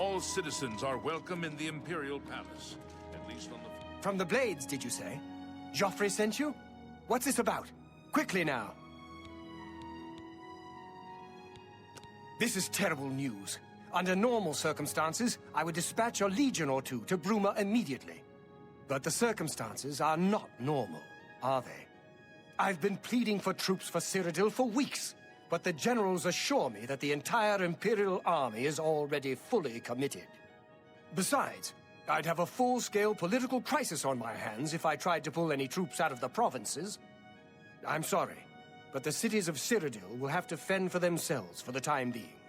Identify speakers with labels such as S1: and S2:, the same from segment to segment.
S1: All citizens are welcome in the Imperial Palace, at least on the...
S2: From the Blades, did you say? Joffrey sent you? What's this about? Quickly now! This is terrible news. Under normal circumstances, I would dispatch a legion or two to Bruma immediately. But the circumstances are not normal, are they? I've been pleading for troops for Cyrodiil for weeks, but the generals assure me that the entire Imperial army is already fully committed. Besides, I'd have a full-scale political crisis on my hands if I tried to pull any troops out of the provinces. I'm sorry, but the cities of Cyrodiil will have to fend for themselves for the time being.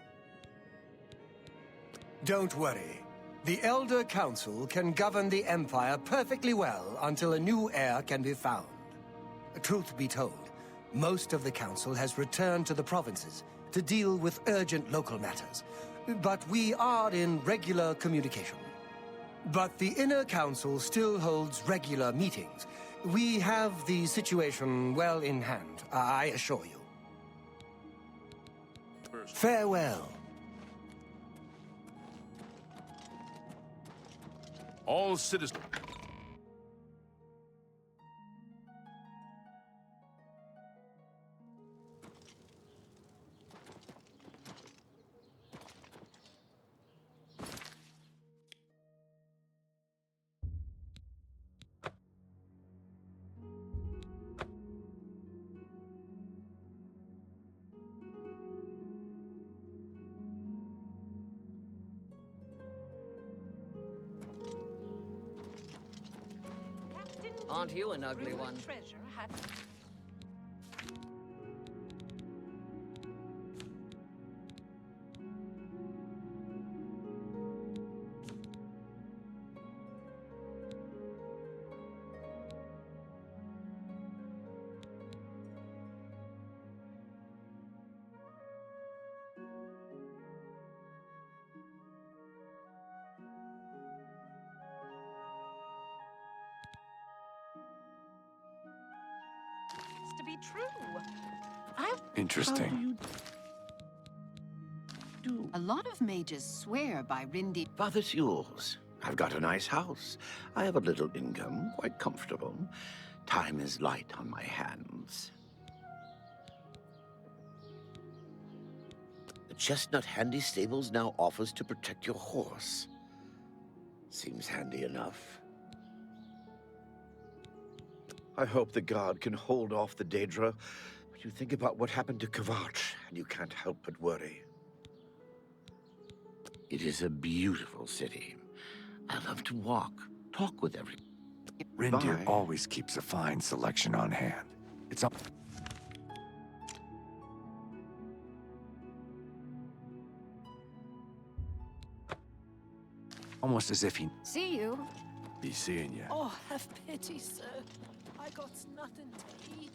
S2: Don't worry. The Elder Council can govern the Empire perfectly well until a new heir can be found. Truth be told, most of the Council has returned to the provinces to deal with urgent local matters, but we are in regular communication. But the Inner Council still holds regular meetings. We have the situation well in hand, I assure you. Farewell.
S1: All citizens...
S3: Aren't you an ugly one?
S4: To be true.
S5: Interesting.
S6: A lot of mages swear by Rindy.
S7: But it's yours. I've got a nice house. I have a little income, quite comfortable. Time is light on my hands. The Chestnut Handy Stables now offers to protect your horse. Seems handy enough. I hope the guard can hold off the Daedra. But you think about what happened to Kvatch, and you can't help but worry. It is a beautiful city. I love to walk, talk with everyone.
S5: Rindir always keeps a fine selection on hand. It's up. Almost as if he
S6: See you.
S5: be seeing you.
S4: Oh, have pity, sir. I got nothing to eat.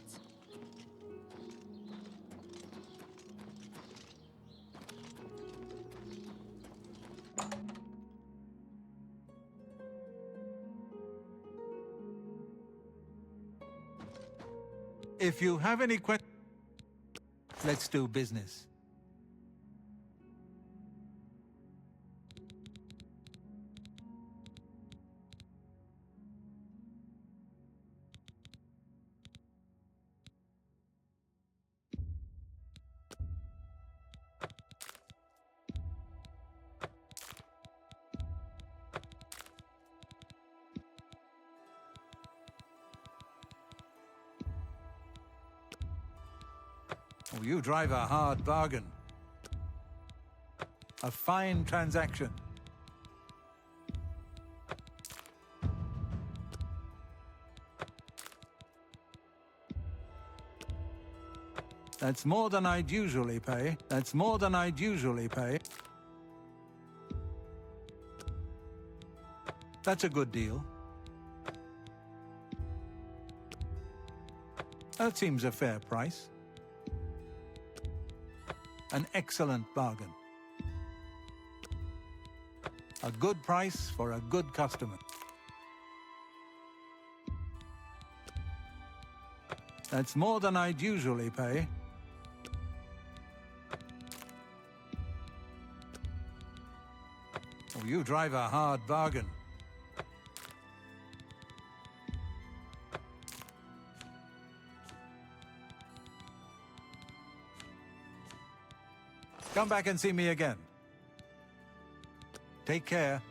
S8: If you have any questions, let's do business. Oh, you drive a hard bargain. A fine transaction. That's more than I'd usually pay. That's more than I'd usually pay. That's a good deal. That seems a fair price. An excellent bargain. A good price for a good customer. That's more than I'd usually pay. You drive a hard bargain. Come back and see me again. Take care.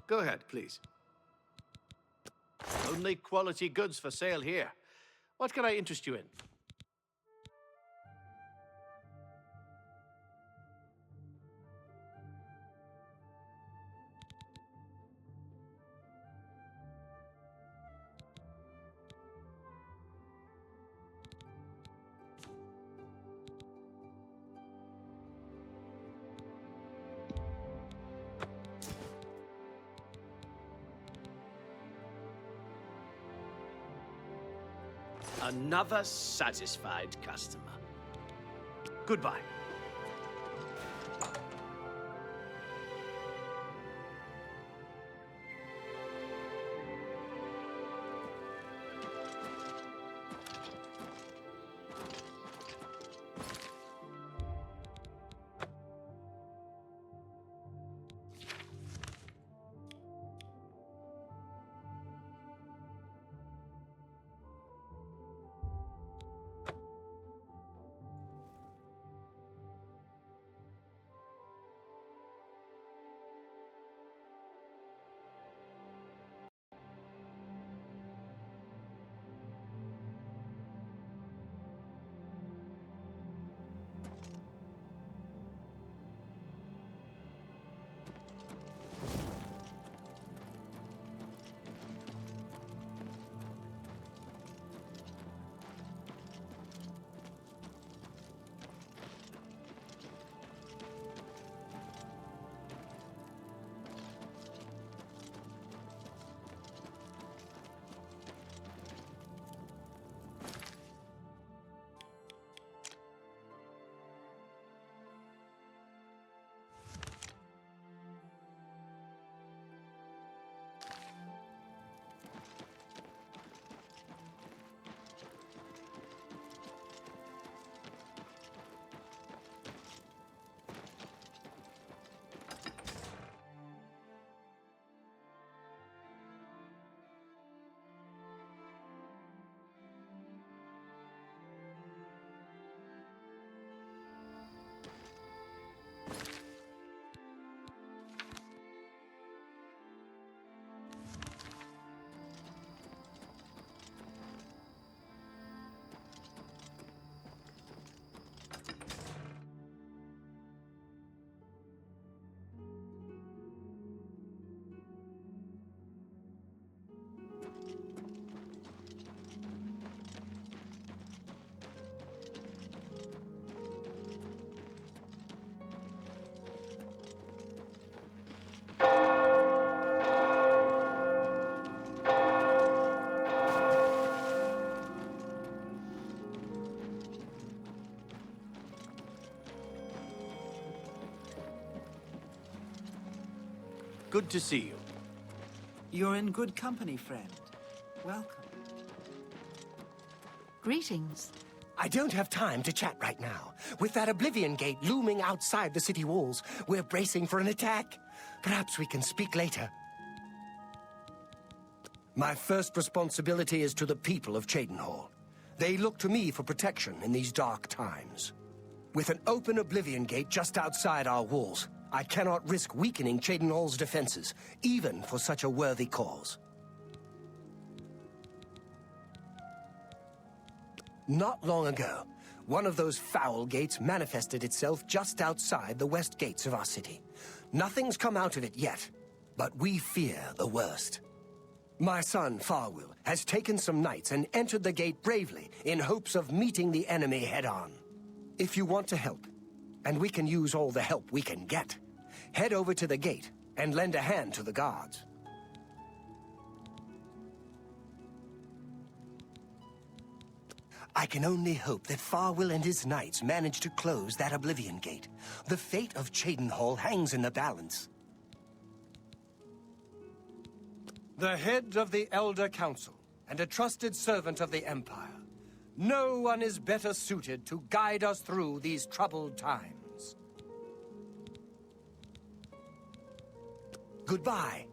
S7: Go ahead, please. Only quality goods for sale here. What can I interest you in? Another satisfied customer. Goodbye. Good to see you.
S3: You're in good company, friend. Welcome.
S6: Greetings.
S2: I don't have time to chat right now. With that Oblivion Gate looming outside the city walls, we're bracing for an attack. Perhaps we can speak later. My first responsibility is to the people of Cheydinhal. They look to me for protection in these dark times. With an open Oblivion Gate just outside our walls, I cannot risk weakening Cheydinhal's defenses, even for such a worthy cause. Not long ago, one of those foul gates manifested itself just outside the west gates of our city. Nothing's come out of it yet, but we fear the worst. My son, Farwill, has taken some knights and entered the gate bravely in hopes of meeting the enemy head-on. If you want to help, and we can use all the help we can get, head over to the gate and lend a hand to the guards. I can only hope that Farwill and his knights manage to close that Oblivion Gate. The fate of Cheydinhal hangs in the balance. The head of the Elder Council, and a trusted servant of the Empire. No one is better suited to guide us through these troubled times. Goodbye.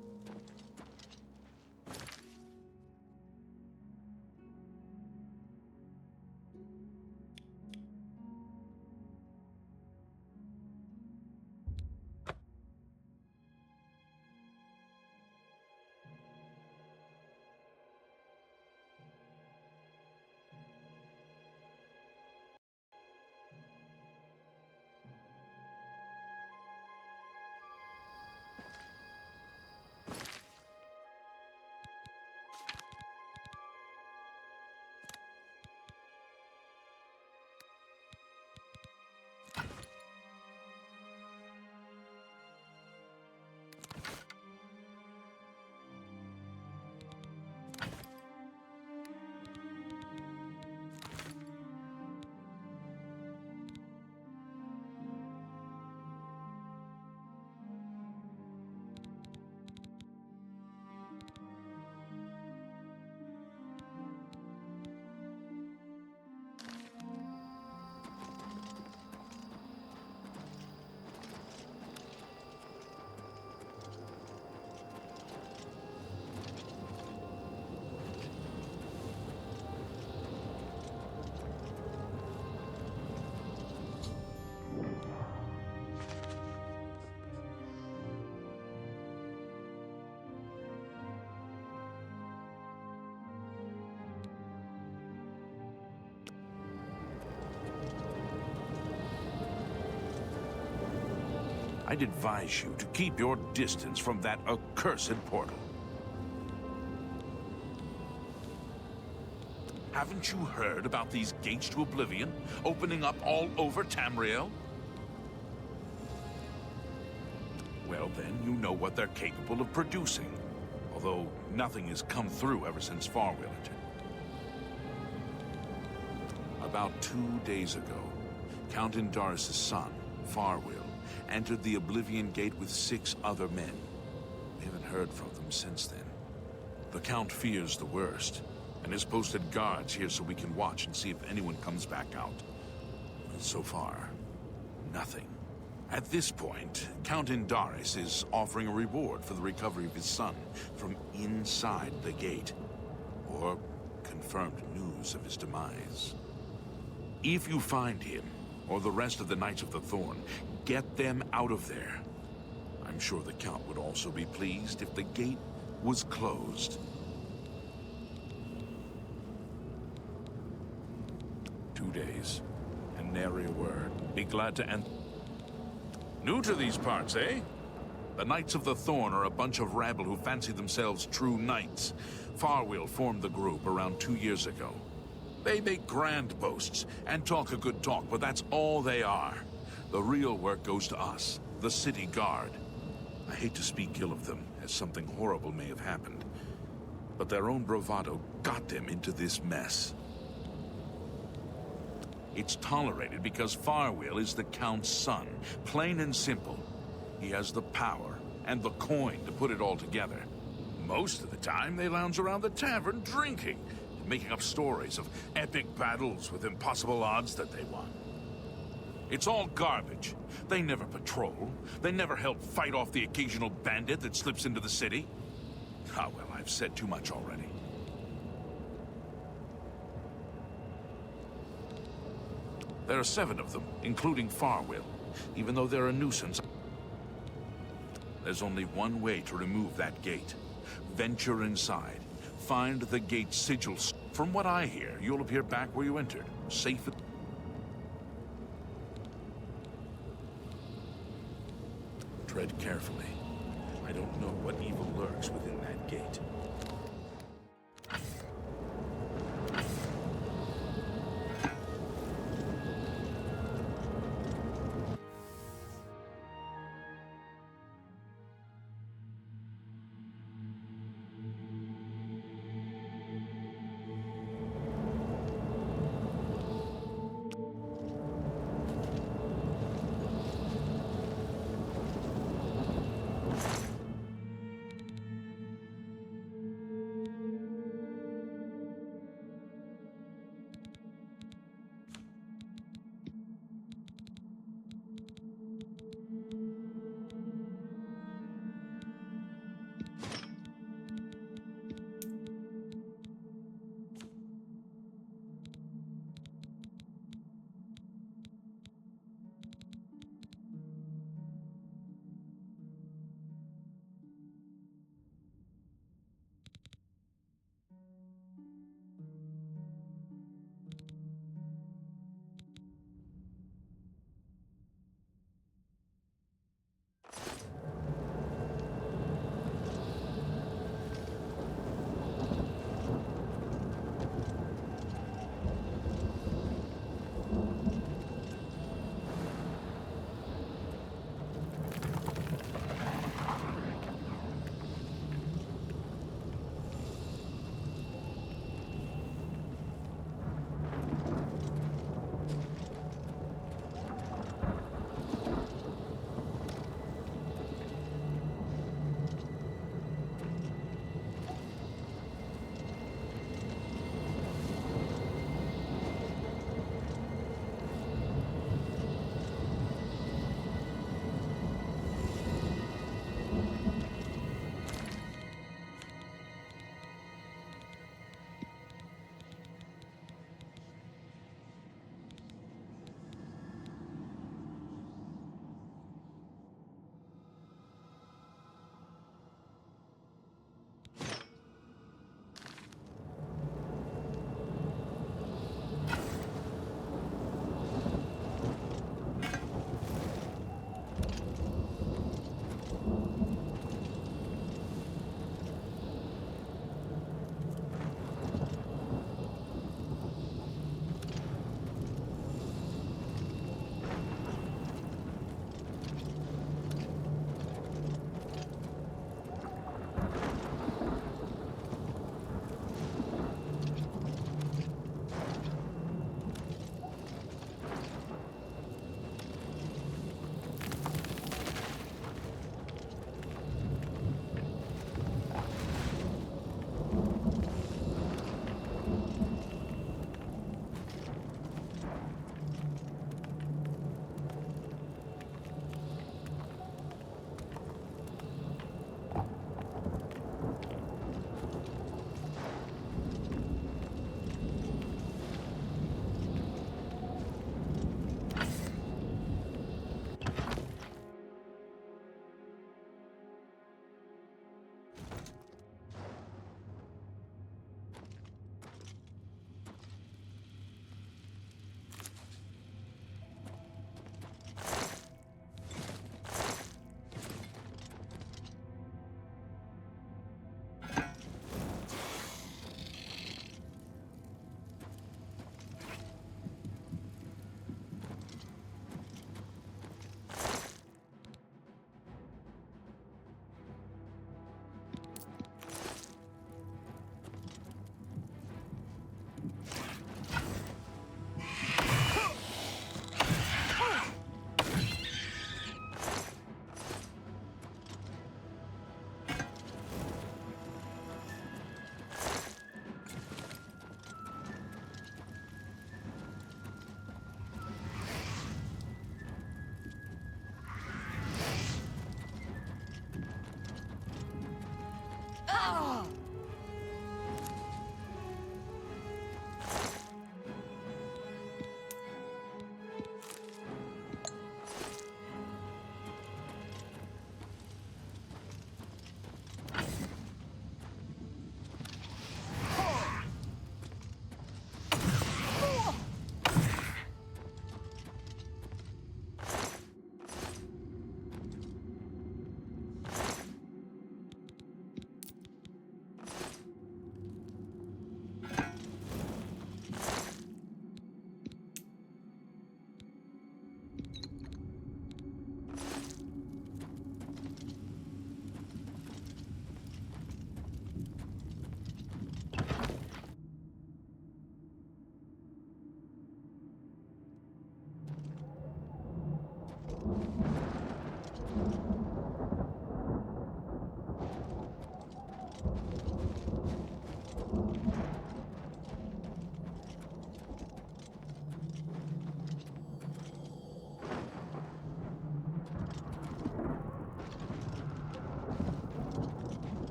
S1: I'd advise you to keep your distance from that accursed portal. Haven't you heard about these gates to Oblivion opening up all over Tamriel? Well then, you know what they're capable of producing. Although nothing has come through ever since Farwill entered. About 2 days ago, Count Indaris' son, Farwill, entered the Oblivion Gate with 6 other men. We haven't heard from them since then. The Count fears the worst, and has posted guards here so we can watch and see if anyone comes back out. So far, nothing. At this point, Count Indaris is offering a reward for the recovery of his son from inside the gate, or confirmed news of his demise. If you find him, or the rest of the Knights of the Thorn, get them out of there. I'm sure the Count would also be pleased if the gate was closed. 2 days, and nary a word. Be glad to end. New to these parts, eh? The Knights of the Thorn are a bunch of rabble who fancy themselves true knights. Farwill formed the group around 2 years ago. They make grand boasts and talk a good talk, but that's all they are. The real work goes to us, the city guard. I hate to speak ill of them, as something horrible may have happened. But their own bravado got them into this mess. It's tolerated because Farwill is the Count's son, plain and simple. He has the power and the coin to put it all together. Most of the time, they lounge around the tavern drinking, making up stories of epic battles with impossible odds that they won. It's all garbage. They never patrol. They never help fight off the occasional bandit that slips into the city. Ah, well, I've said too much already. There are 7 of them, including Farwill. Even though they're a nuisance, there's only one way to remove that gate. Venture inside. Find the gate sigil. From what I hear, you'll appear back where you entered, safe at... Tread carefully. I don't know what evil lurks within that gate.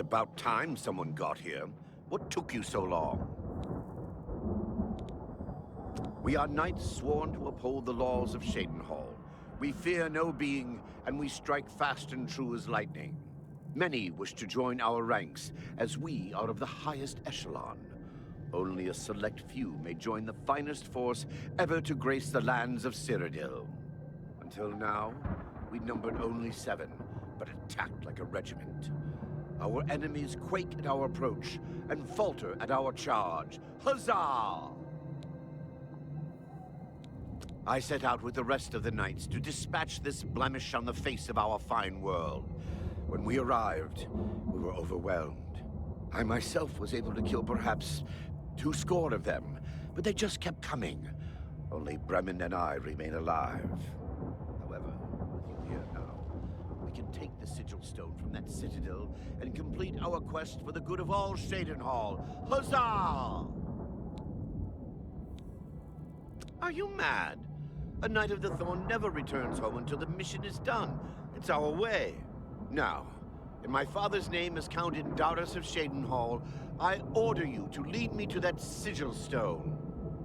S7: about time someone got here. What took you so long? We are knights sworn to uphold the laws of Cheydinhal. We fear no being, and we strike fast and true as lightning. Many wish to join our ranks, as we are of the highest echelon. Only a select few may join the finest force ever to grace the lands of Cyrodiil. Until now, we numbered only 7, but attacked like a regiment. Our enemies quake at our approach and falter at our charge. Huzzah! I set out with the rest of the knights to dispatch this blemish on the face of our fine world. When we arrived, we were overwhelmed. I myself was able to kill perhaps 20 of them, but they just kept coming. Only Bremen and I remain alive. However, with you here now, we can take the sigil stone from that citadel and complete our quest for the good of all Cheydinhal. Huzzah! Are you mad? A Knight of the Thorn never returns home until the mission is done. It's our way. Now, in my father's name as Count Indarus of Cheydinhal, I order you to lead me to that sigil stone.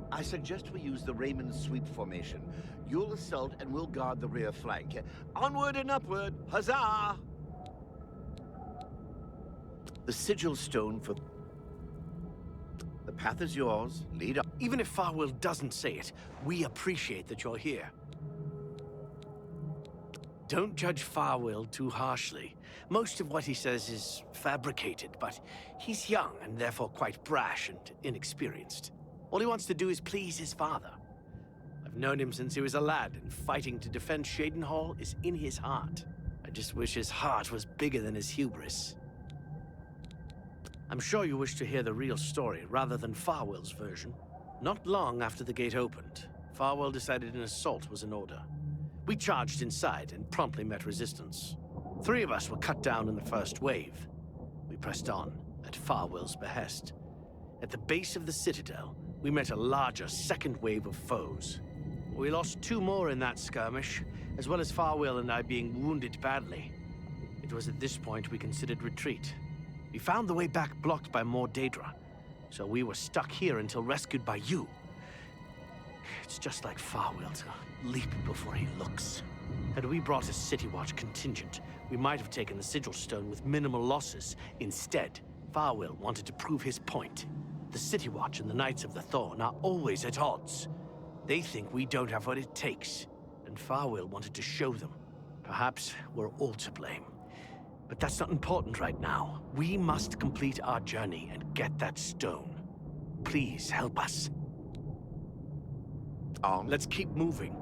S7: I suggest we use the Raymond Sweep formation. You'll assault and we'll guard the rear flank. Onward and upward! Huzzah! The sigil stone for... The path is yours. Lead up.
S9: Even if Farwell doesn't say it, we appreciate that you're here. Don't judge Farwell too harshly. Most of what he says is fabricated, but he's young and therefore quite brash and inexperienced. All he wants to do is please his father. I've known him since he was a lad, and fighting to defend Cheydinhal is in his heart. I just wish his heart was bigger than his hubris. I'm sure you wish to hear the real story rather than Farwell's version. Not long after the gate opened, Farwell decided an assault was in order. We charged inside and promptly met resistance. 3 of us were cut down in the first wave. We pressed on, at Farwell's behest. At the base of the citadel, we met a larger second wave of foes. We lost 2 more in that skirmish, as well as Farwell and I being wounded badly. It was at this point we considered retreat. We found the way back blocked by more Daedra, so we were stuck here until rescued by you. It's just like Farwell to leap before he looks. Had we brought a City Watch contingent, we might have taken the Sigil Stone with minimal losses. Instead, Farwell wanted to prove his point. The City Watch and the Knights of the Thorn are always at odds. They think we don't have what it takes, and Farwell wanted to show them. Perhaps we're all to blame. But that's not important right now. We must complete our journey and get that stone. Please help us. Let's keep moving.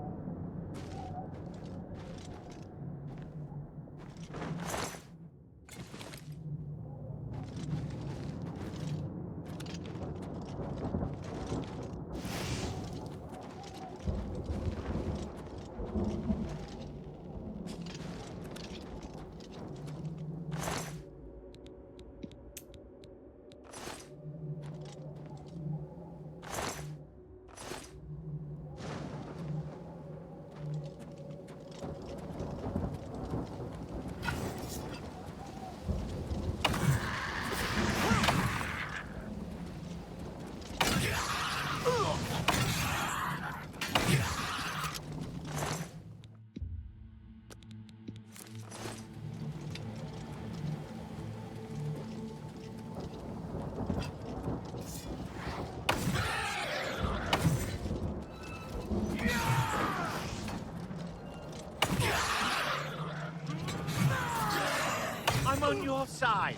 S7: I'm on your side.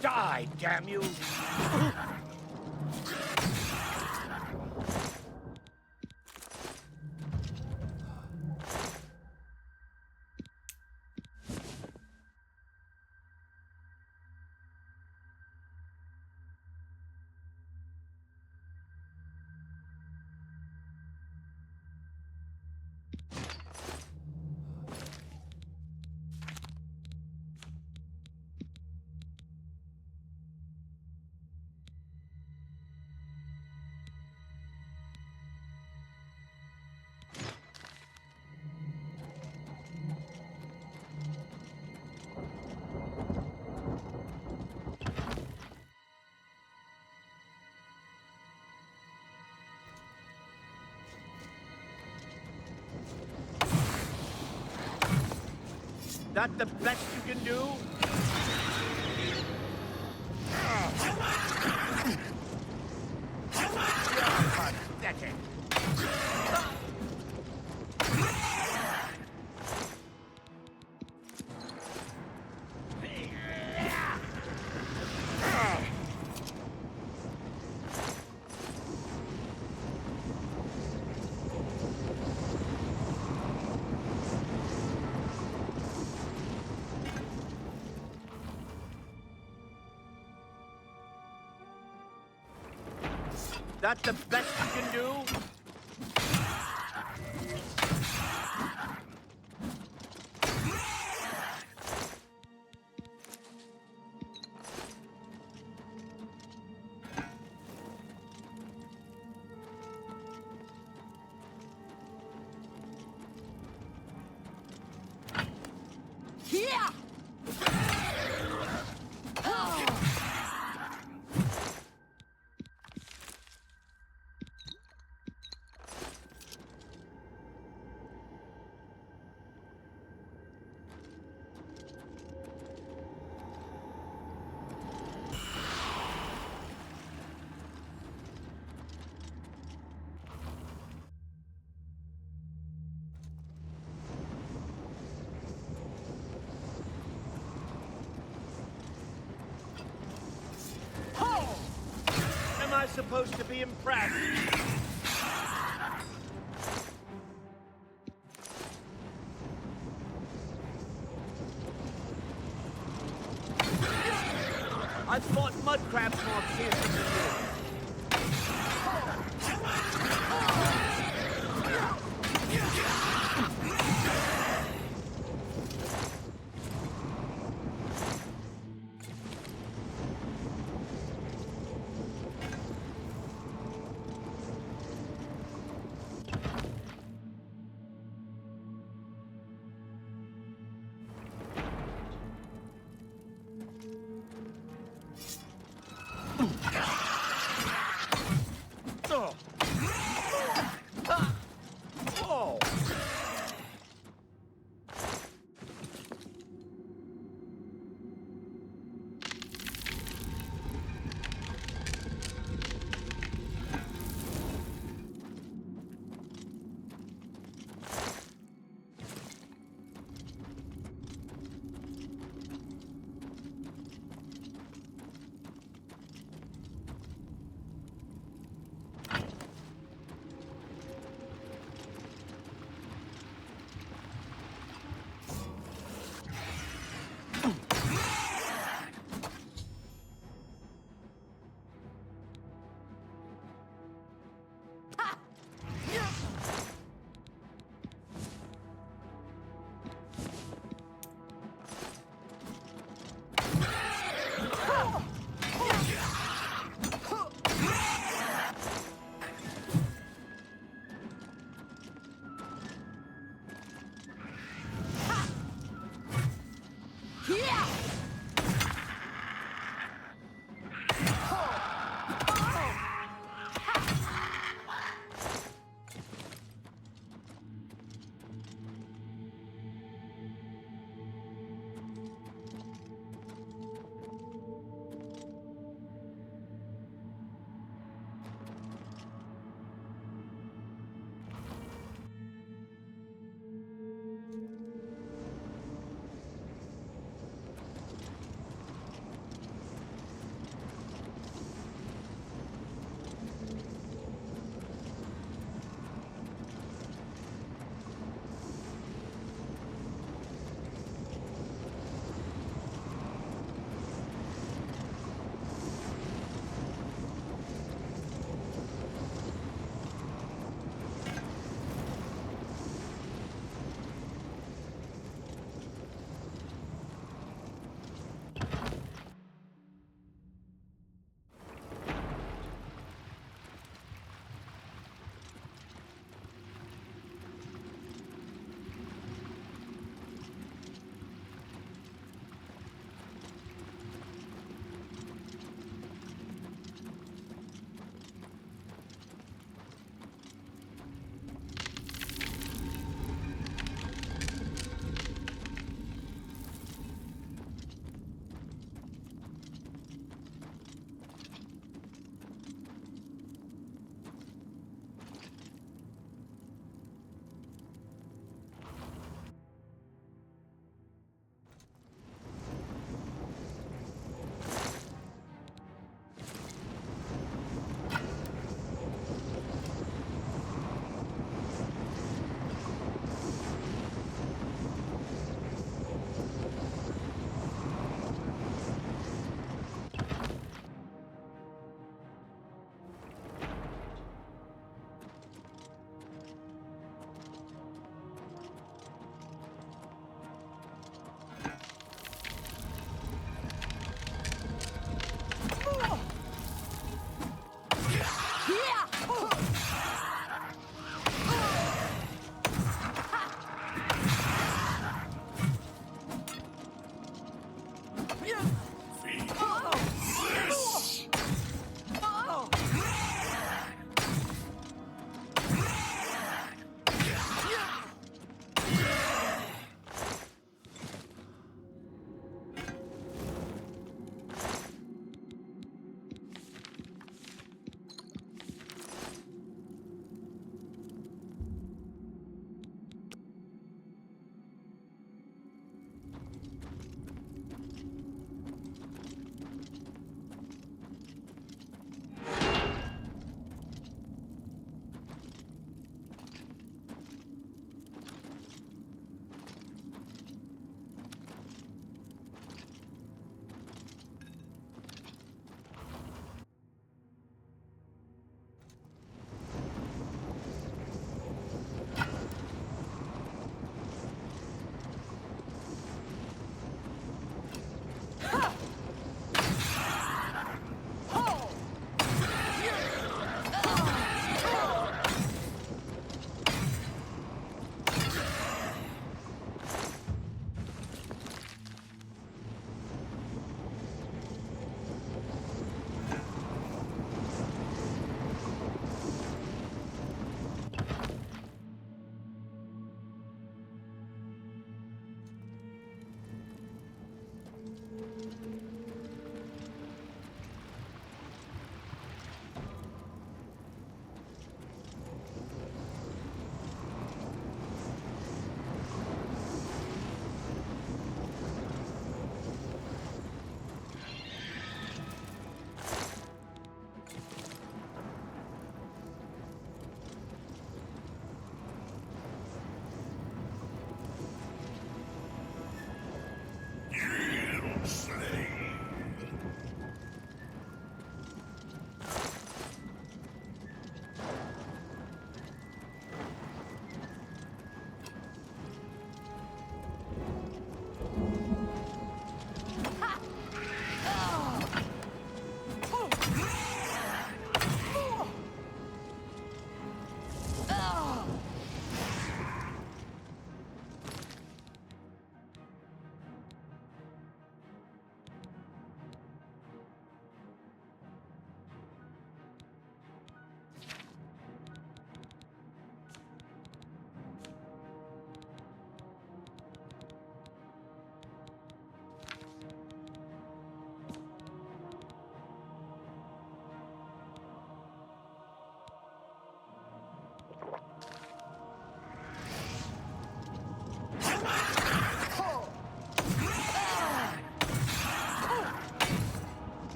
S7: Die, damn you! That the best you can do? You're pathetic. That the best you can do? Am I supposed to be impressed? I thought mud crabs more fearsome than you.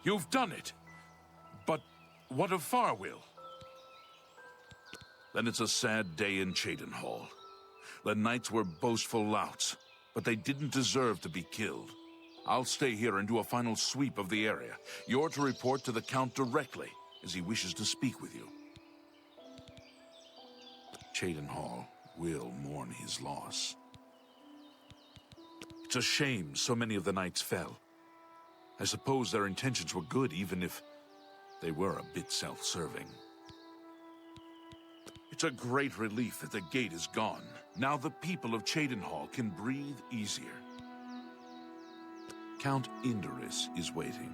S1: You've done it! But what of Farwill? Then it's a sad day in Cheydinhal. The knights were boastful louts, but they didn't deserve to be killed. I'll stay here and do a final sweep of the area. You're to report to the Count directly, as he wishes to speak with you. Cheydinhal will mourn his loss. It's a shame so many of the knights fell. I suppose their intentions were good, even if they were a bit self-serving. It's a great relief that the gate is gone. Now the people of Cheydinhal can breathe easier. Count Indorus is waiting.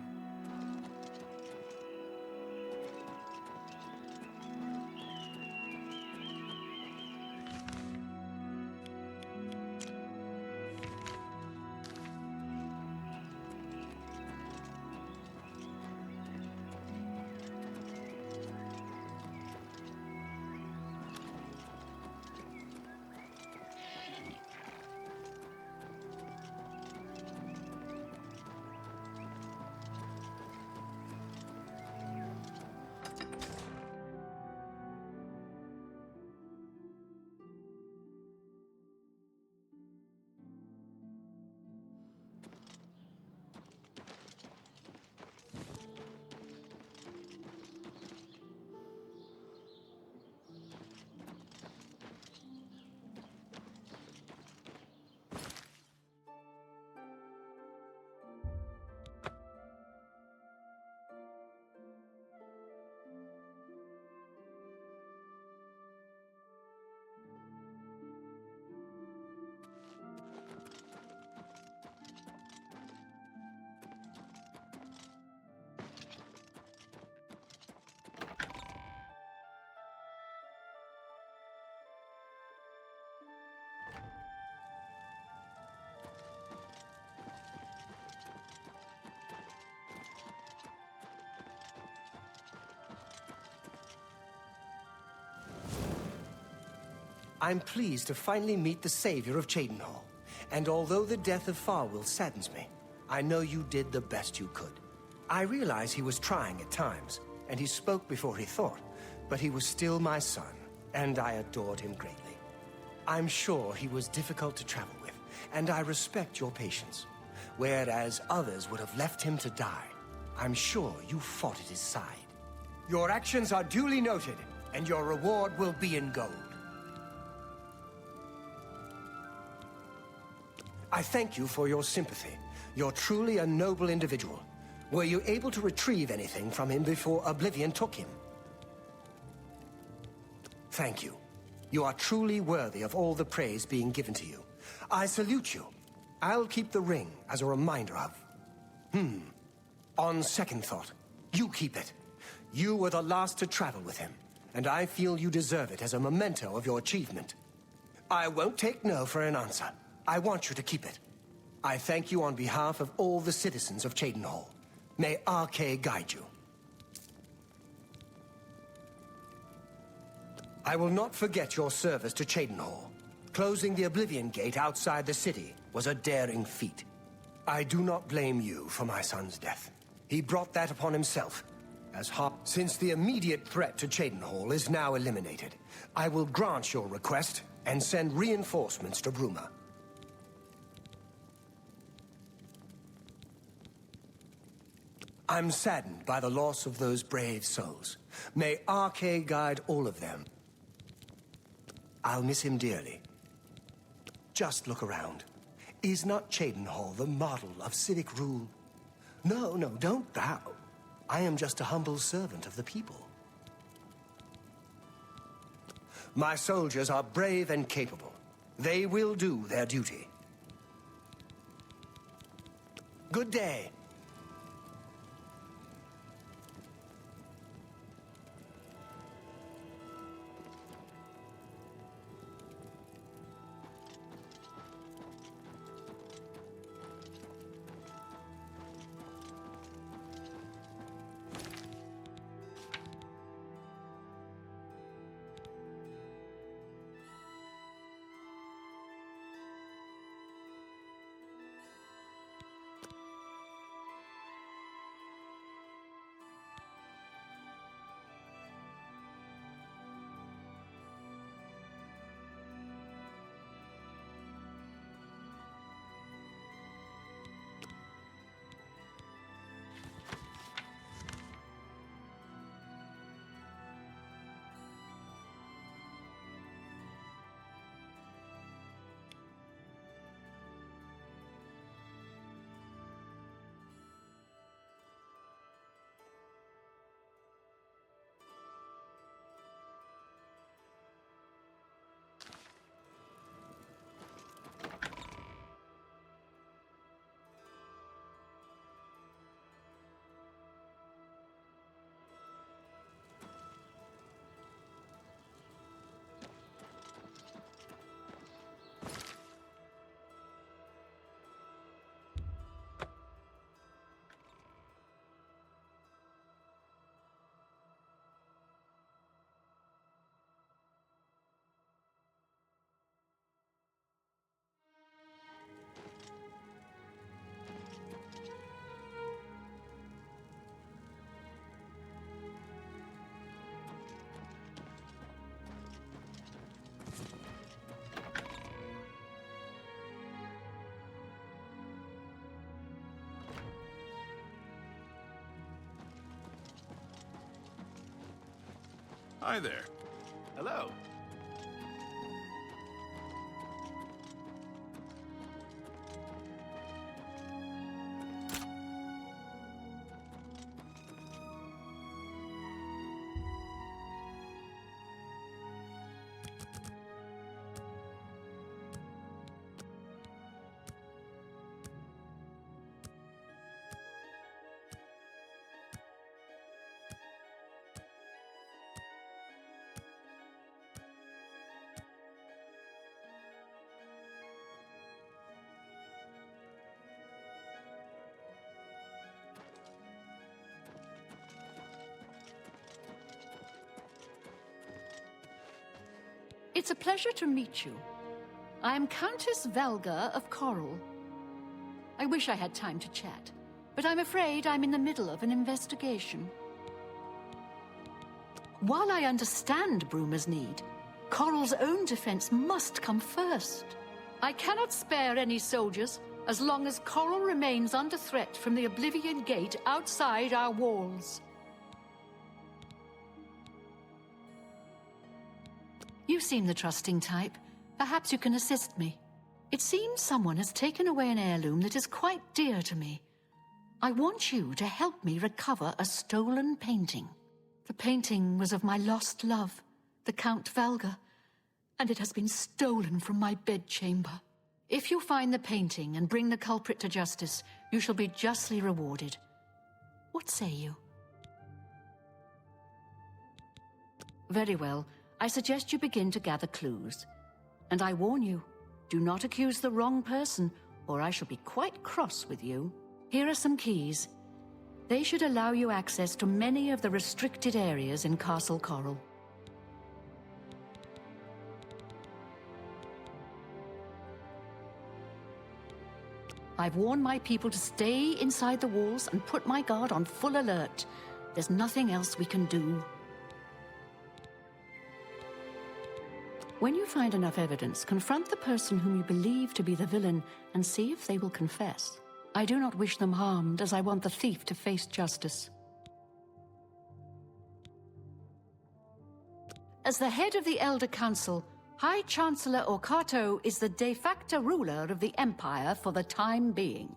S2: I'm pleased to finally meet the savior of Cheydinhal. And although the death of Farwill saddens me, I know you did the best you could. I realize he was trying at times, and he spoke before he thought, but he was still my son, and I adored him greatly. I'm sure he was difficult to travel with, and I respect your patience. Whereas others would have left him to die, I'm sure you fought at his side. Your actions are duly noted, and your reward will be in gold. I thank you for your sympathy. You're truly a noble individual. Were you able to retrieve anything from him before Oblivion took him? Thank you. You are truly worthy of all the praise being given to you. I salute you. I'll keep the ring as a reminder of... On second thought, you keep it. You were the last to travel with him, and I feel you deserve it as a memento of your achievement. I won't take no for an answer. I want you to keep it. I thank you on behalf of all the citizens of Cheydinhal. May Arche guide you. I will not forget your service to Cheydinhal. Closing the Oblivion Gate outside the city was a daring feat. I do not blame you for my son's death. He brought that upon himself. Since the immediate threat to Cheydinhal is now eliminated, I will grant your request and send reinforcements to Bruma. I'm saddened by the loss of those brave souls. May Arche guide all of them. I'll miss him dearly. Just look around. Is not Cheydinhal the model of civic rule? No, don't bow. I am just a humble servant of the people. My soldiers are brave and capable. They will do their duty. Good day.
S1: Hi there.
S9: Hello.
S10: It's a pleasure to meet you. I am Countess Valga of Chorrol. I wish I had time to chat, but I'm afraid I'm in the middle of an investigation. While I understand Bruma's need, Chorrol's own defense must come first. I cannot spare any soldiers as long as Chorrol remains under threat from the Oblivion Gate outside our walls. You seem the trusting type. Perhaps you can assist me. It seems someone has taken away an heirloom that is quite dear to me. I want you to help me recover a stolen painting. The painting was of my lost love, the Count Valga, and it has been stolen from my bedchamber. If you find the painting and bring the culprit to justice, you shall be justly rewarded. What say you? Very well. I suggest you begin to gather clues. And I warn you, do not accuse the wrong person, or I shall be quite cross with you. Here are some keys. They should allow you access to many of the restricted areas in Castle Chorrol. I've warned my people to stay inside the walls and put my guard on full alert. There's nothing else we can do. When you find enough evidence, confront the person whom you believe to be the villain and see if they will confess. I do not wish them harmed, as I want the thief to face justice. As the head of the Elder Council, High Chancellor Orcato is the de facto ruler of the Empire for the time being.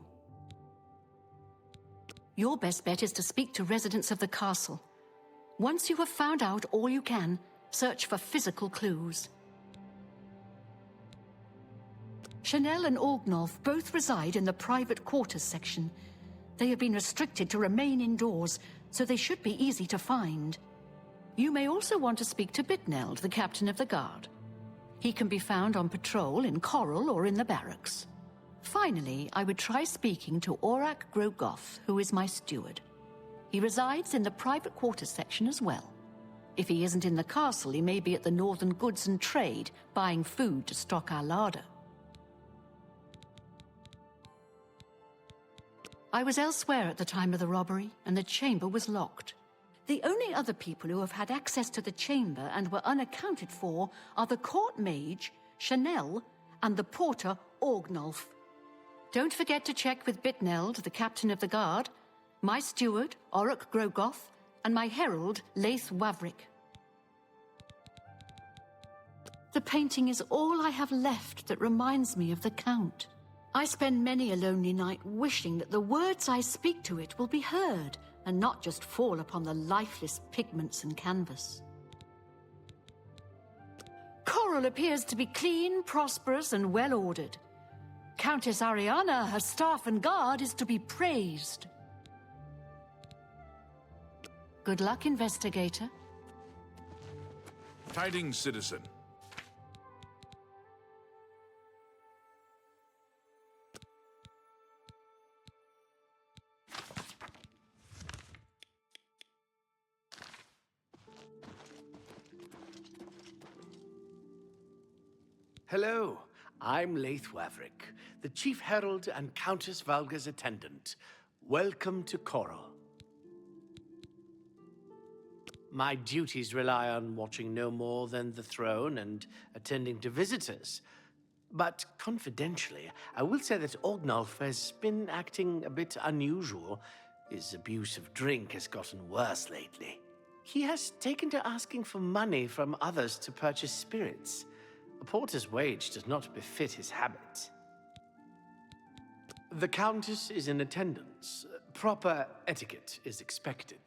S10: Your best bet is to speak to residents of the castle. Once you have found out all you can, search for physical clues. Cheydinhal and Orgnolf both reside in the private quarters section. They have been restricted to remain indoors, so they should be easy to find. You may also want to speak to Bitneld, the captain of the guard. He can be found on patrol in Chorrol or in the barracks. Finally, I would try speaking to Orak Grogoth, who is my steward. He resides in the private quarters section as well. If he isn't in the castle, he may be at the Northern Goods and Trade, buying food to stock our larder. I was elsewhere at the time of the robbery, and the chamber was locked. The only other people who have had access to the chamber and were unaccounted for are the court mage, Cheydinhal, and the porter, Orgnolf. Don't forget to check with Bitneld, the captain of the guard, my steward, Orak Grogoth, and my herald, Leith Wavrick. The painting is all I have left that reminds me of the Count. I spend many a lonely night wishing that the words I speak to it will be heard and not just fall upon the lifeless pigments and canvas. Chorrol appears to be clean, prosperous, and well-ordered. Countess Ariana, her staff and guard, is to be praised. Good luck, investigator.
S1: Tidings, citizen.
S9: Hello, I'm Leith Wavrick, the Chief Herald and Countess Valga's attendant. Welcome to Chorrol. My duties rely on watching no more than the throne and attending to visitors. But confidentially, I will say that Orgnolf has been acting a bit unusual. His abuse of drink has gotten worse lately. He has taken to asking for money from others to purchase spirits. A porter's wage does not befit his habits. The Countess is in attendance. Proper etiquette is expected.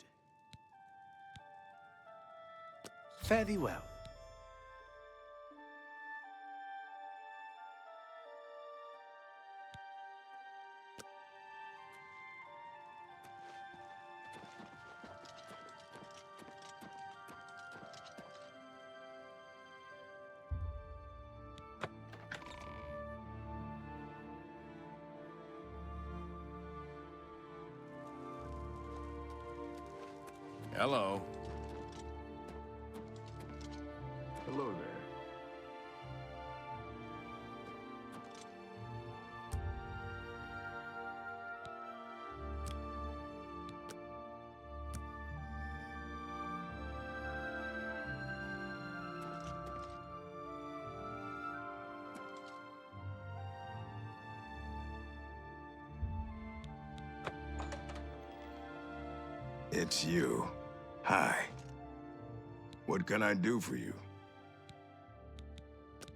S9: Fare thee well.
S1: Hello.
S5: Hello there.
S11: It's you. Hi. What can I do for you?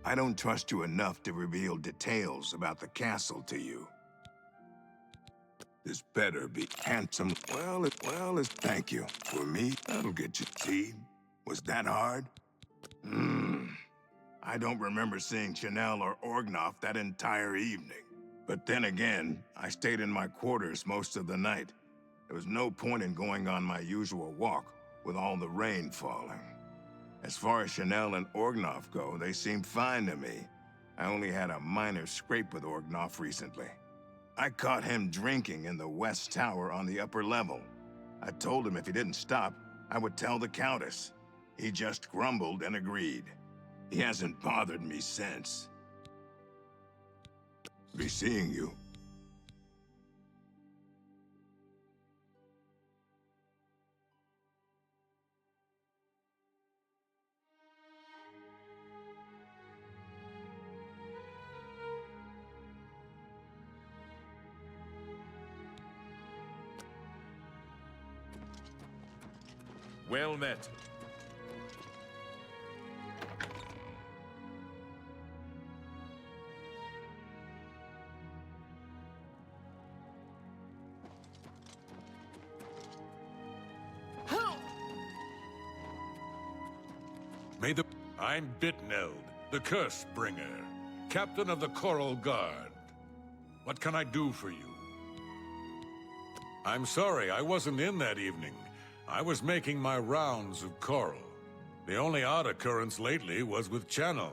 S11: I don't trust you enough to reveal details about the castle to you. This better be handsome. Well, thank you. For me, that'll get you. See? Was that hard? I don't remember seeing Cheydinhal or Orgnoff that entire evening. But then again, I stayed in my quarters most of the night. There was no point in going on my usual walk with all the rain falling. As far as Cheydinhal and Orgnoff go, they seemed fine to me. I only had a minor scrape with Orgnoff recently. I caught him drinking in the West Tower on the upper level. I told him if he didn't stop, I would tell the Countess. He just grumbled and agreed. He hasn't bothered me since. Be seeing you.
S1: Well met. I'm Bitneld, the Curse Bringer, captain of the Chorrol Guard. What can I do for you? I'm sorry, I wasn't in that evening. I was making my rounds of Chorrol. The only odd occurrence lately was with Cheydinhal.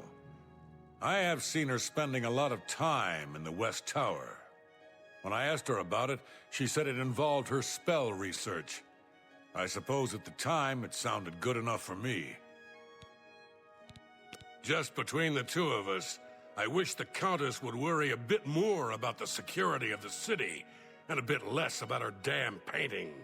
S1: I have seen her spending a lot of time in the West Tower. When I asked her about it, she said it involved her spell research. I suppose at the time it sounded good enough for me. Just between the two of us, I wish the Countess would worry a bit more about the security of the city and a bit less about her damn painting.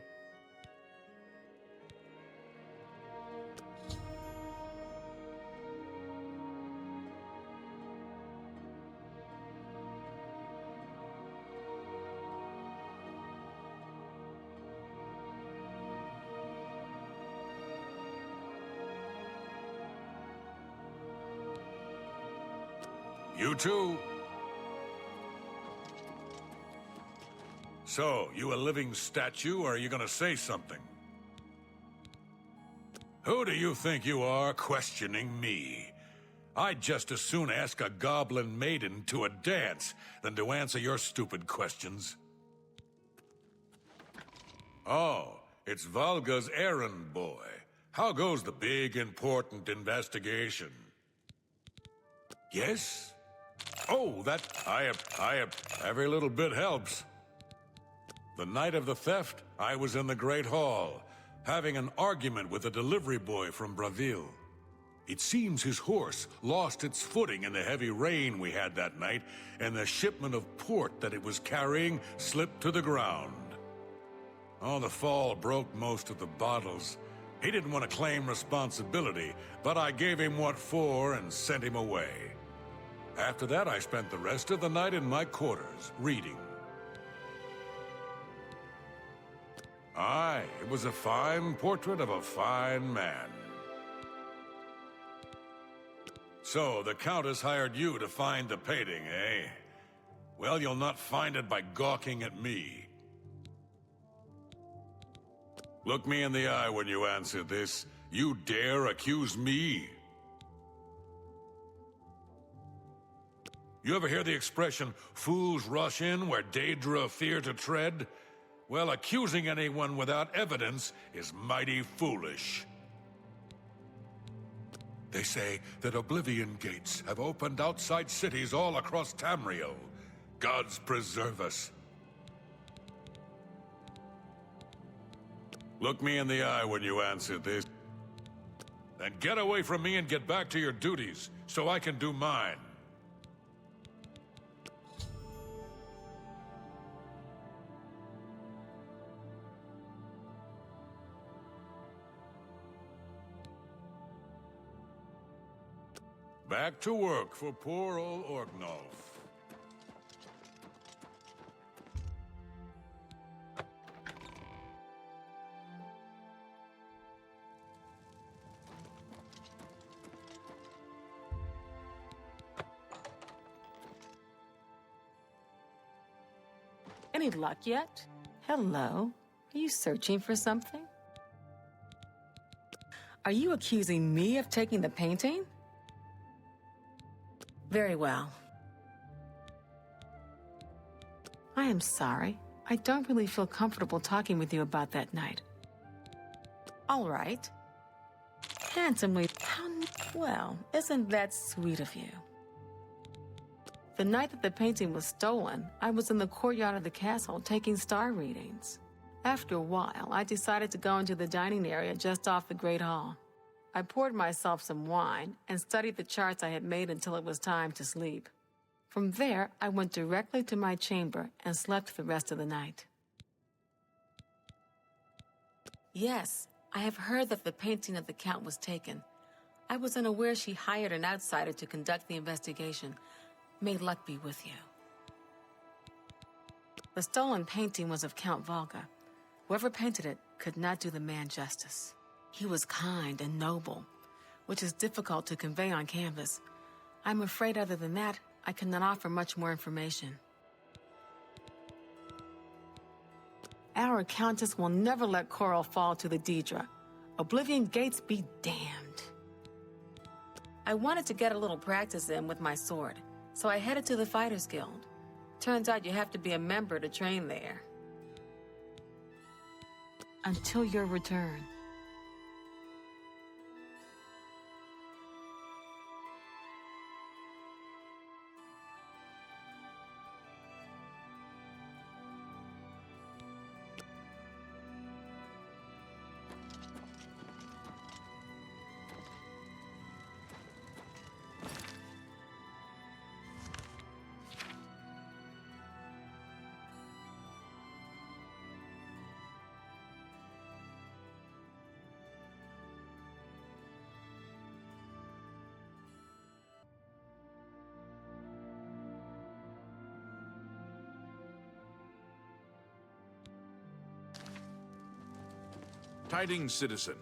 S1: You too. So, you a living statue, or are you gonna say something? Who do you think you are questioning me? I'd just as soon ask a goblin maiden to a dance than to answer your stupid questions. Oh, it's Valga's errand boy. How goes the big, important investigation? Yes? Oh, every little bit helps. The night of the theft, I was in the Great Hall, having an argument with a delivery boy from Braville. It seems his horse lost its footing in the heavy rain we had that night, and the shipment of port that it was carrying slipped to the ground. Oh, the fall broke most of the bottles. He didn't want to claim responsibility, but I gave him what for and sent him away. After that, I spent the rest of the night in my quarters, reading.
S12: Aye, it was a fine portrait of a fine man. So, the Countess hired you to find the painting, eh? Well, you'll not find it by gawking at me. Look me in the eye when you answer this. You dare accuse me? You ever hear the expression, fools rush in where Daedra fear to tread? Well, accusing anyone without evidence is mighty foolish. They say that Oblivion Gates have opened outside cities all across Tamriel. Gods preserve us. Look me in the eye when you answer this. Then get away from me and get back to your duties, so I can do mine. Back to work for poor old Orgnolf.
S13: Any luck yet? Hello? Are you searching for something? Are you accusing me of taking the painting? Very well. I am sorry. I don't really feel comfortable talking with you about that night. All right. Handsomely. Well, isn't that sweet of you? The night that the painting was stolen, I was in the courtyard of the castle taking star readings. After a while, I decided to go into the dining area just off the Great Hall. I poured myself some wine and studied the charts I had made until it was time to sleep. From there, I went directly to my chamber and slept the rest of the night. Yes, I have heard that the painting of the Count was taken. I was unaware she hired an outsider to conduct the investigation. May luck be with you. The stolen painting was of Count Volga. Whoever painted it could not do the man justice. He was kind and noble, which is difficult to convey on canvas. I'm afraid other than that, I cannot offer much more information. Our Countess will never let Chorrol fall to the Daedra. Oblivion Gates be damned. I wanted to get a little practice in with my sword, so I headed to the Fighters Guild. Turns out you have to be a member to train there. Until your return.
S1: Tidings, citizen.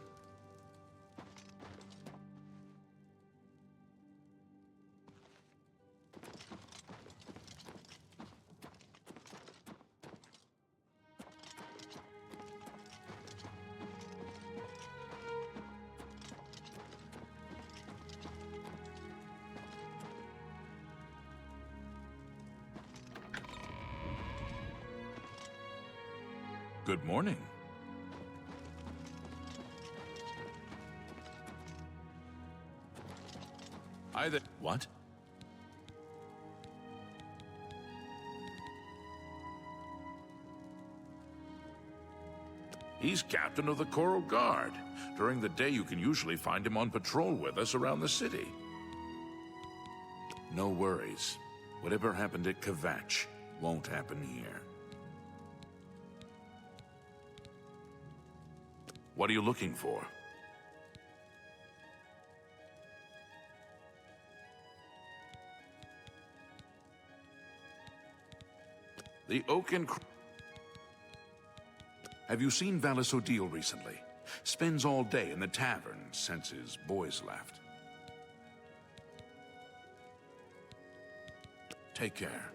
S1: Good morning. What? He's captain of the Chorrol Guard. During the day, you can usually find him on patrol with us around the city. No worries. Whatever happened at Kvatch won't happen here. What are you looking for? The Oak and... Have you seen Valis Odile recently? Spends all day in the tavern since his boys left. Take care.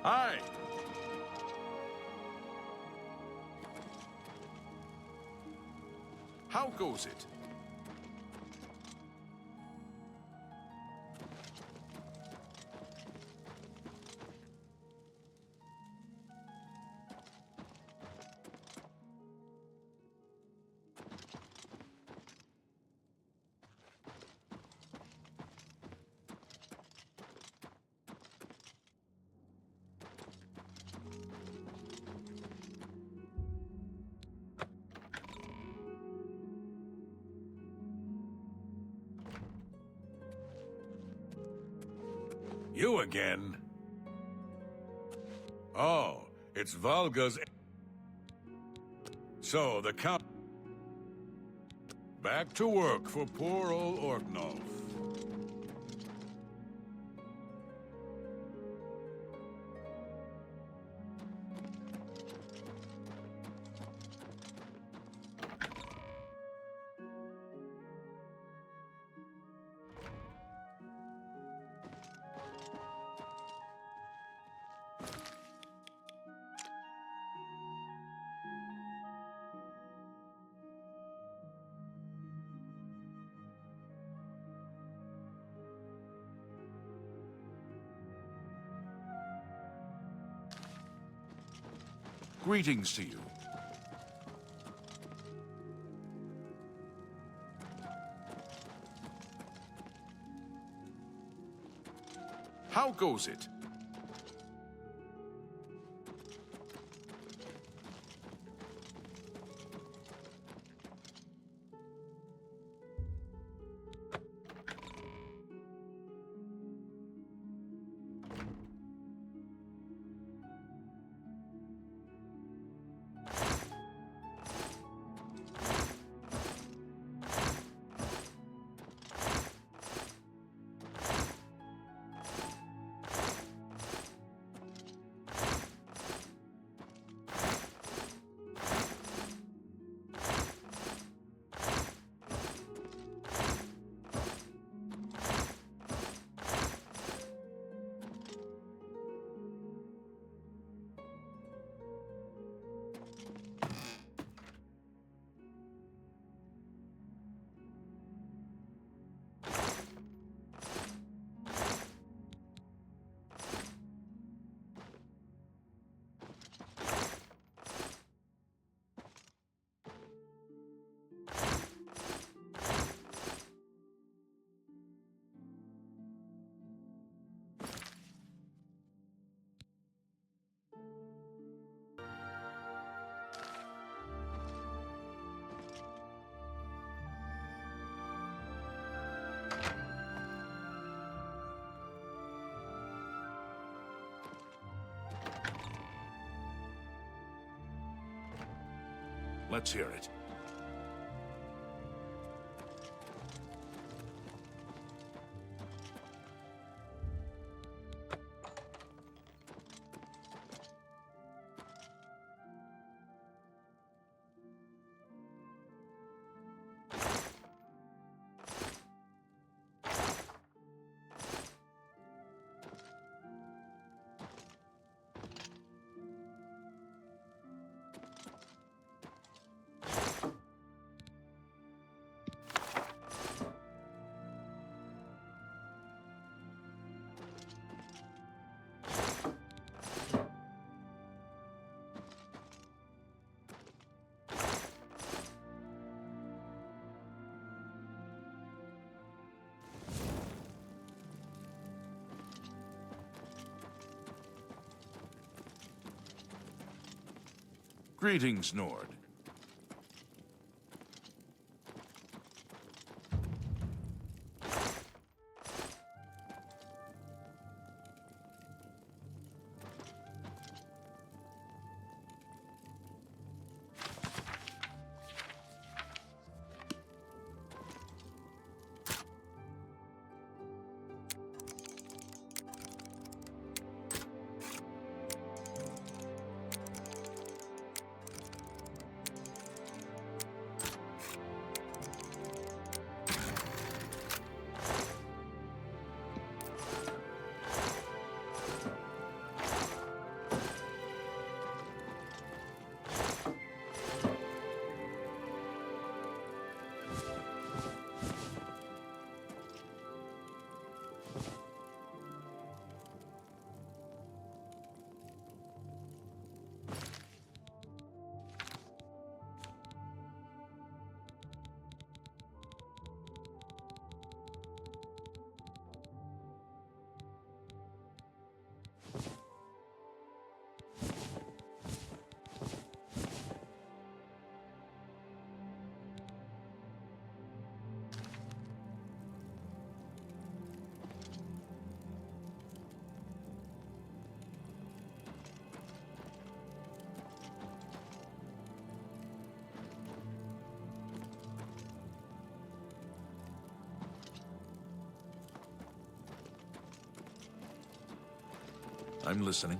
S12: Hi!
S1: How goes it?
S12: You again? Oh, it's Valga's... So, the Count... Back to work for poor old Orknolf.
S1: Greetings to you. How goes it? Let's hear it. Greetings, Nord. I'm listening.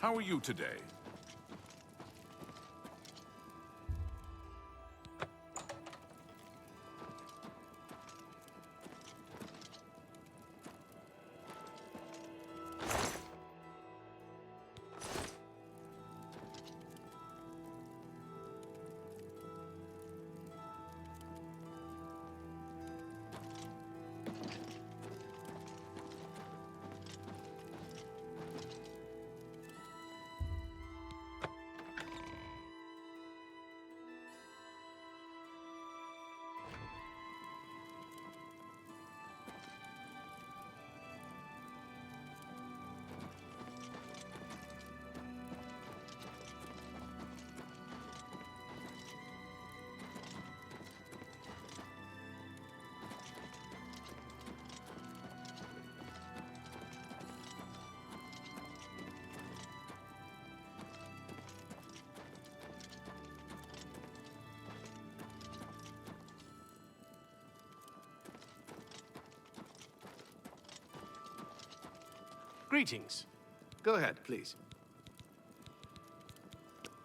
S1: How are you today?
S9: Greetings. Go ahead, please.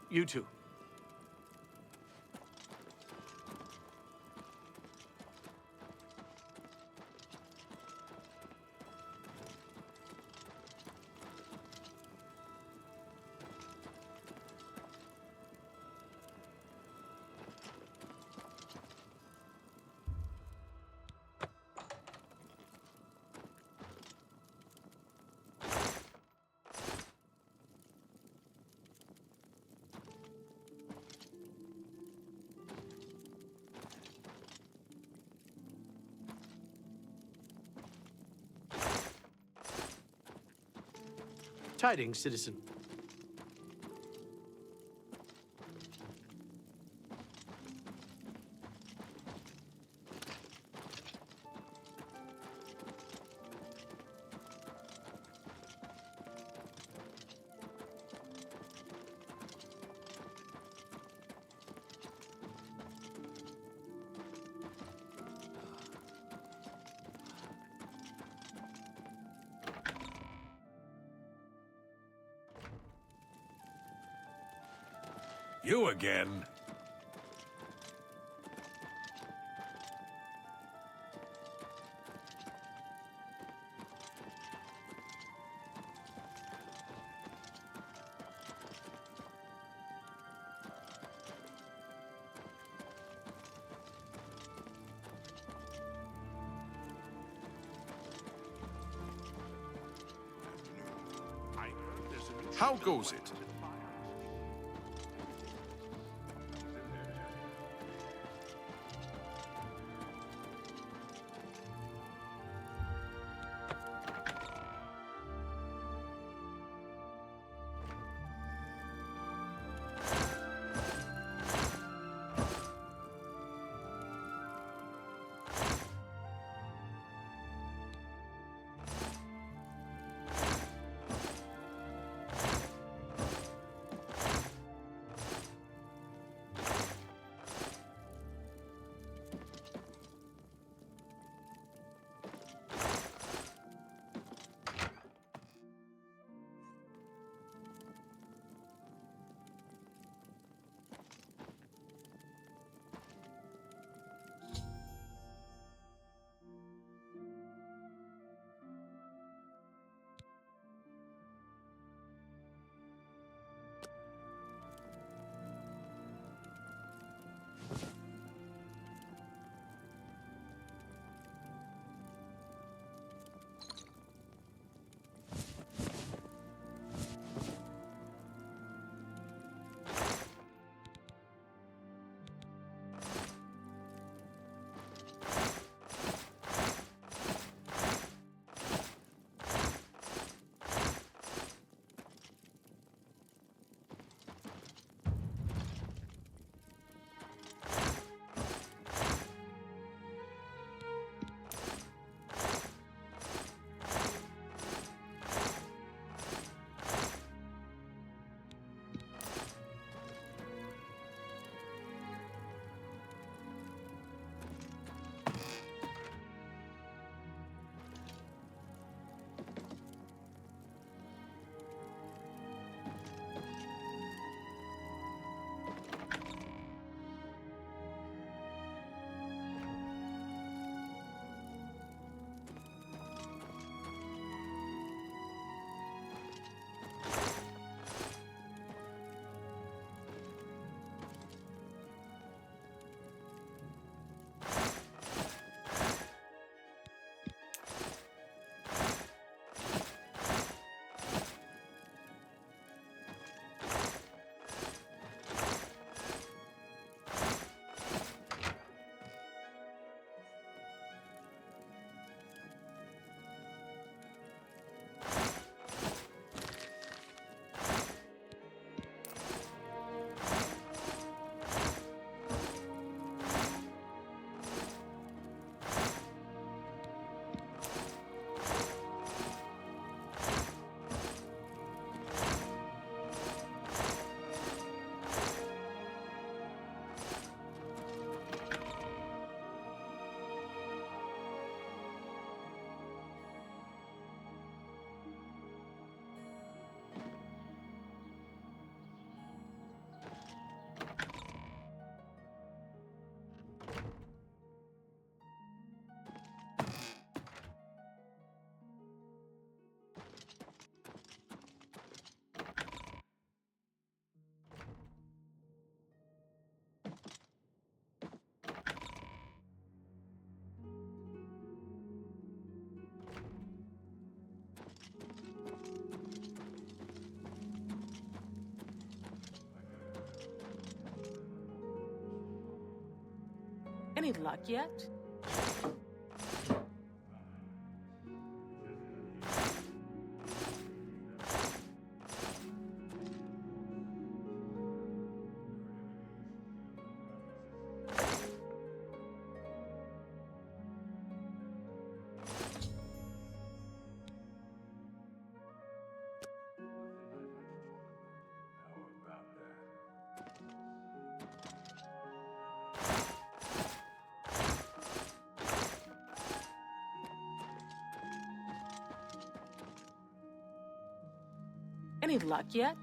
S9: You too. Tidings, citizen.
S12: You again?
S1: How goes it?
S13: Any luck yet? Any luck yet?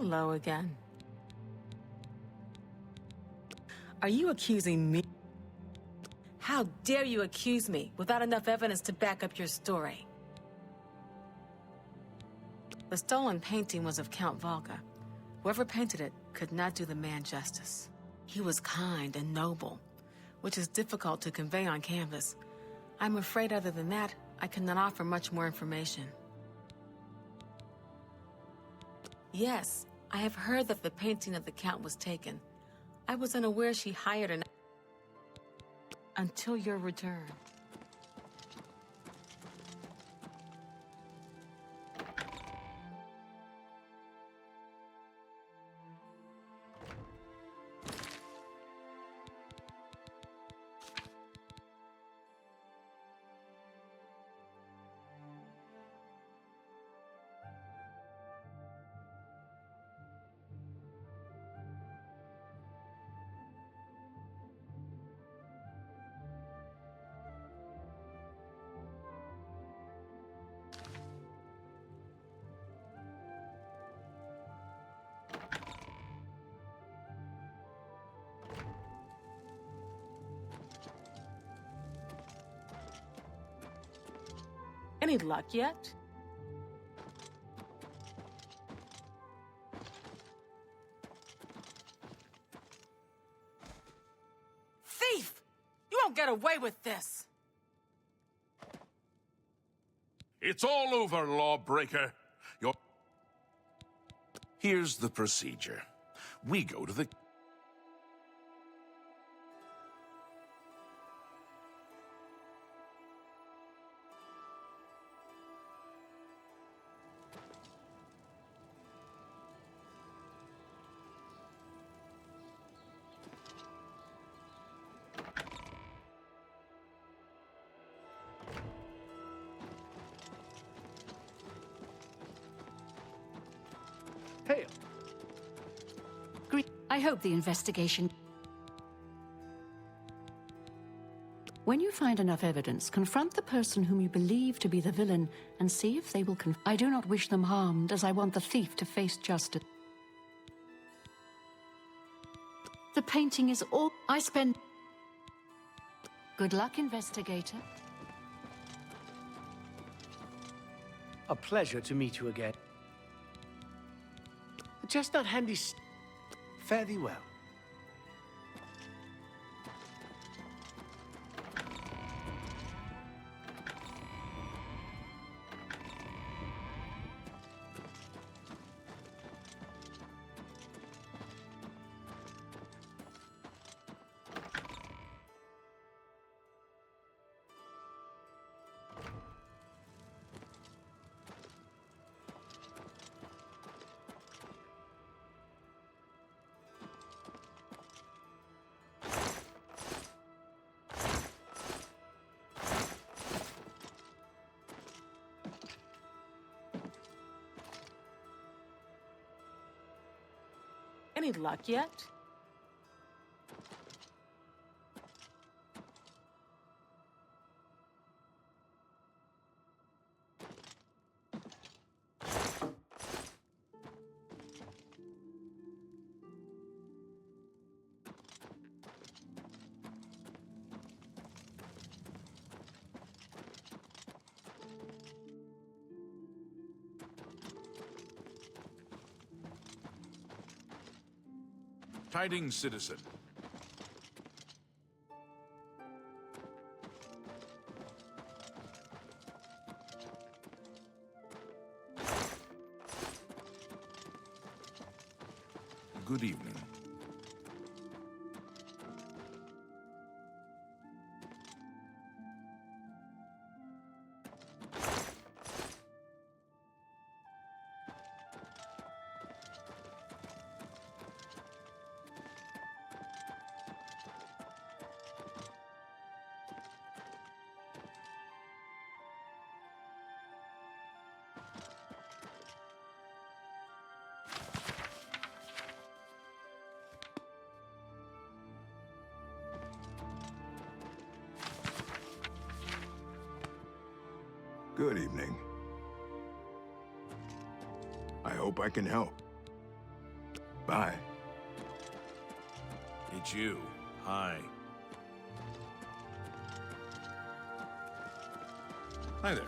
S13: Hello again. Are you accusing me? How dare you accuse me without enough evidence to back up your story? The stolen painting was of Count Volga. Whoever painted it could not do the man justice. He was kind and noble, which is difficult to convey on canvas. I'm afraid other than that, I cannot offer much more information. Yes, I have heard that the painting of the Count was taken. I was unaware she hired an... until your return. Any luck yet? Thief! You won't get away with this!
S1: It's all over, lawbreaker. Here's the procedure. We go to the...
S9: Hail.
S10: I hope the investigation... When you find enough evidence, confront the person whom you believe to be the villain and see if they will I do not wish them harmed, as I want the thief to face justice. The painting is all I spend... Good luck, investigator.
S9: A pleasure to meet you again. Just not handy. Fare thee well.
S13: Any luck yet?
S1: Tidings, citizen. Good evening.
S11: Good evening. I hope I can help. by.
S1: It's you. Hi.
S12: Hi there.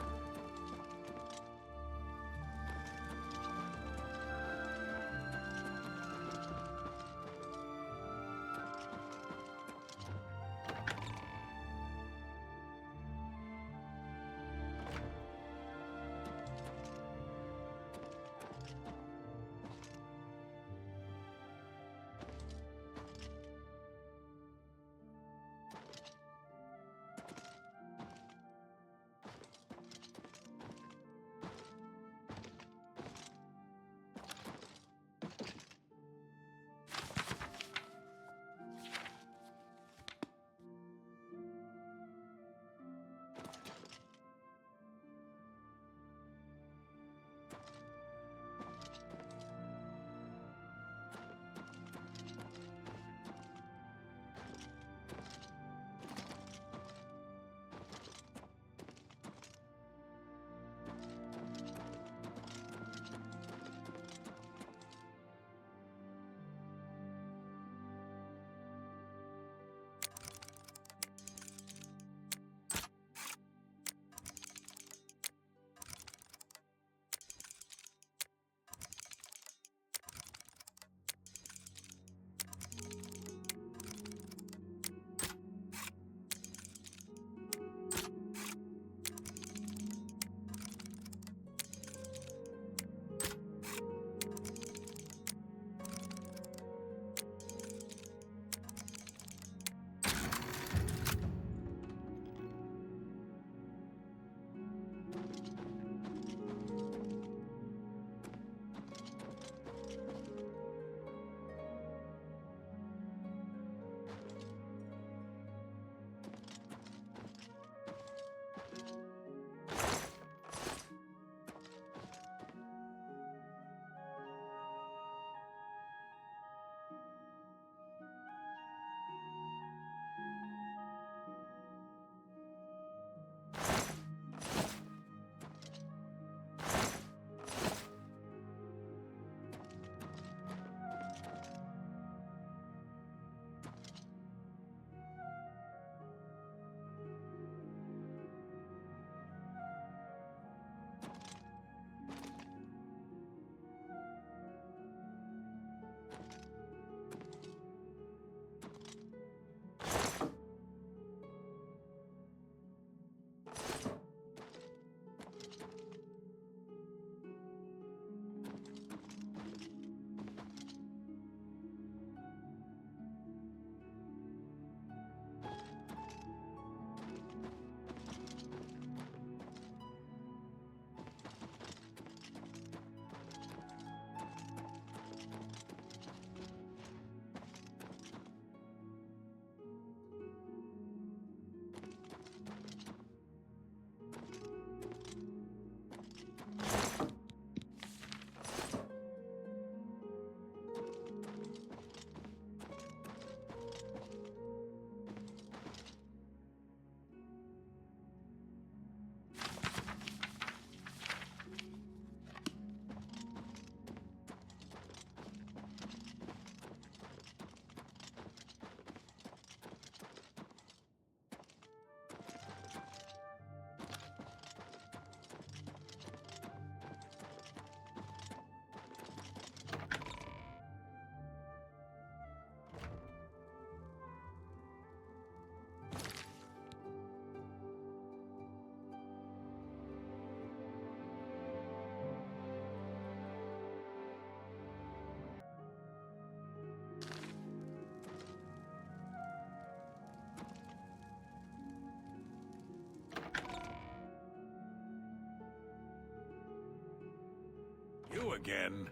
S12: You again?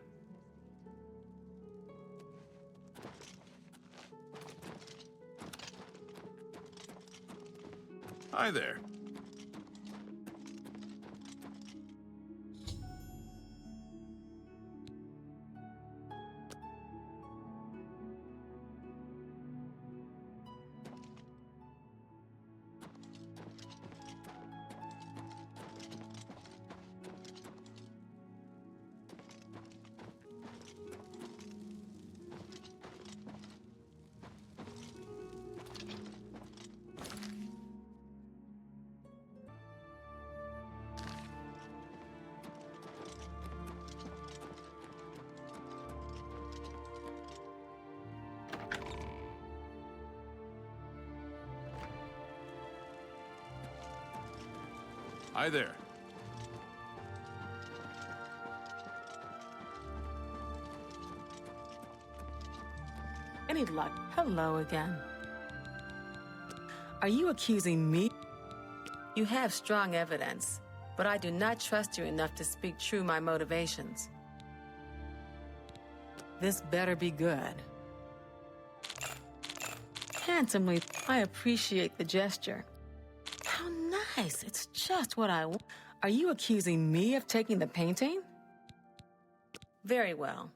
S12: Hi there.
S1: Hi there.
S13: Any luck? Hello again. Are you accusing me? You have strong evidence, but I do not trust you enough to speak true my motivations. This better be good. Handsomely, I appreciate the gesture. How nice, it's just what I want. Are you accusing me of taking the painting? Very well.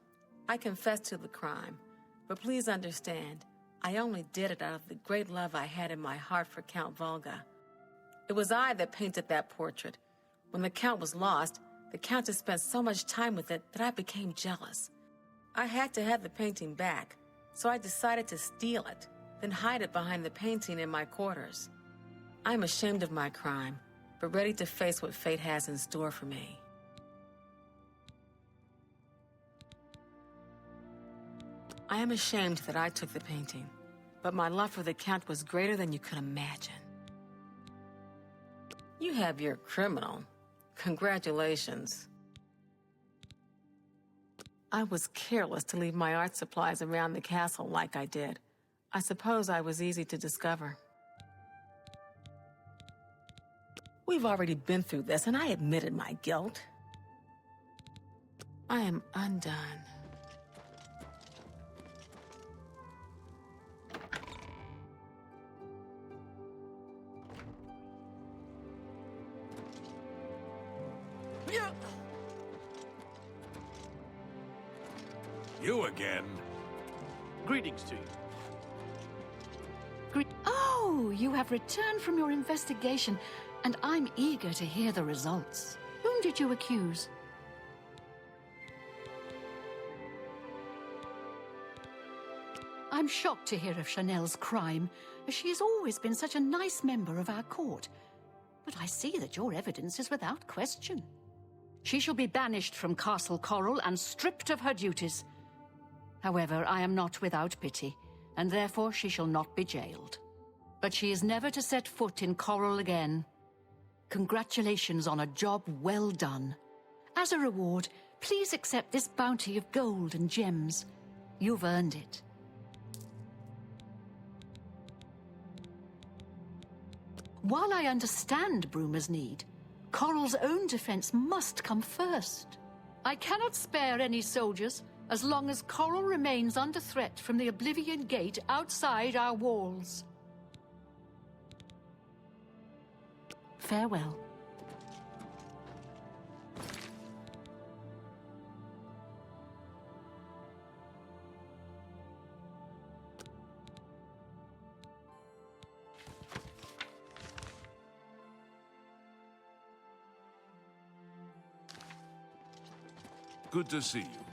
S13: I confess to the crime, but please understand, I only did it out of the great love I had in my heart for Count Volga. It was I that painted that portrait. When the Count was lost, the Countess spent so much time with it that I became jealous. I had to have the painting back, so I decided to steal it, then hide it behind the painting in my quarters. I'm ashamed of my crime, but ready to face what fate has in store for me. I am ashamed that I took the painting, but my love for the Count was greater than you could imagine. You have your criminal. Congratulations. I was careless to leave my art supplies around the castle like I did. I suppose I was easy to discover. We've already been through this, and I admitted my guilt. I am undone.
S12: You again?
S9: Greetings to you.
S10: Oh, you have returned from your investigation, and I'm eager to hear the results. Whom did you accuse? I'm shocked to hear of Chanel's crime, as she has always been such a nice member of our court. But I see that your evidence is without question. She shall be banished from Castle Chorrol and stripped of her duties. However, I am not without pity, and therefore she shall not be jailed. But she is never to set foot in Chorrol again. Congratulations on a job well done. As a reward, please accept this bounty of gold and gems. You've earned it. While I understand Bruma's need, Chorrol's own defense must come first. I cannot spare any soldiers as long as Chorrol remains under threat from the Oblivion Gate outside our walls. Farewell.
S1: Good to see you.